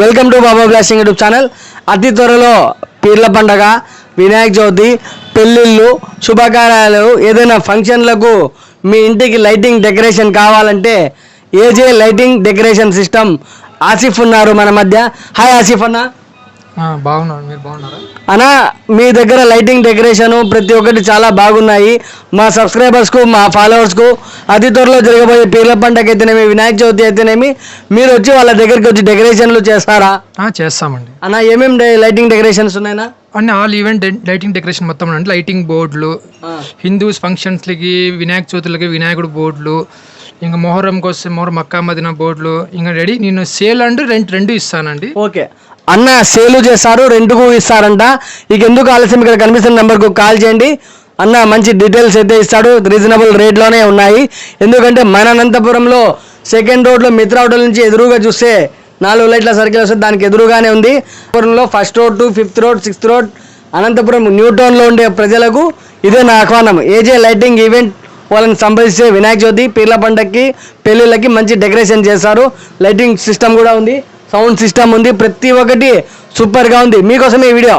Welcome to Baba blasting YouTube channel. అతి త్వరలో పీర్ల పండగ, వినాయక చవితి, పెళ్ళిళ్ళు, శుభకార్యాలు, ఏదైనా ఫంక్షన్లకు మీ ఇంటికి లైటింగ్ డెకరేషన్ కావాలంటే ఏజే లైటింగ్ డెకరేషన్ సిస్టమ్ ఆసిఫ్ ఉన్నారు మన మధ్య. హాయ్ ఆసిఫ్ అన్న. బాగున్నాను, మీరు బాగున్నారా అన్న? మీ దగ్గర లైటింగ్ డెకరేషన్ ప్రతి ఒక్కటి చాలా బాగున్నాయి. మా సబ్స్క్రైబర్స్కు, మా ఫాలోవర్స్కు అతి త్వరలో జరగబోయే పీర్ల పండగ అయితేనేమి, వినాయక చవితి అయితేనేమి మీరు వచ్చి వాళ్ళ దగ్గరికి వచ్చి డెకరేషన్లు చేస్తారా? చేస్తామండి. అన్న ఏమేమి లైటింగ్ డెకరేషన్స్ ఉన్నాయన్నా? అన్ని ఆల్ ఈవెంట్ లైటింగ్ డెకరేషన్ మొత్తం అంటే లైటింగ్ బోర్డులు, హిందూస్ ఫంక్షన్స్లకి, వినాయక చవితులకి వినాయకుడు బోర్డులు, ఇంకా మొహరంకి వస్తే మొహరం మక్కా మదీనా బోర్డులు ఇంకా రెడీ. నేను సేల్ అండ్ రెంట్ రెండు ఇస్తానండి. ఓకే అన్న, సేలు చేస్తారు, రెంట్కు ఇస్తారంట. ఇక ఎందుకు ఆలస్యం, ఇక్కడ కనిపిస్తున్న నెంబర్కు కాల్ చేయండి. అన్న మంచి డీటెయిల్స్ అయితే ఇస్తాడు, రీజనబుల్ రేట్లోనే ఉన్నాయి. ఎందుకంటే మన అనంతపురంలో సెకండ్ రోడ్లో మిత్ర హోటల్ నుంచి ఎదురుగా చూస్తే 4 లైట్ల సర్కిల్ వస్తుంది, దానికి ఎదురుగానే ఉంది. అనంతపురంలో first road to 5th road 6th road Anantapuram new టౌన్లో ఉండే ప్రజలకు ఇదే నా ఆహ్వానం. ఏజే లైటింగ్ ఈవెంట్ వాళ్ళని సంప్రదిస్తే వినాయక చవితి, పీర్ల పండగకి, పెళ్ళిళ్ళకి మంచి డెకరేషన్ చేస్తారు. లైటింగ్ సిస్టమ్ కూడా ఉంది, సౌండ్ సిస్టమ్ ఉంది, ప్రతి ఒక్కటి సూపర్గా ఉంది. మీకోసమే ఈ వీడియో.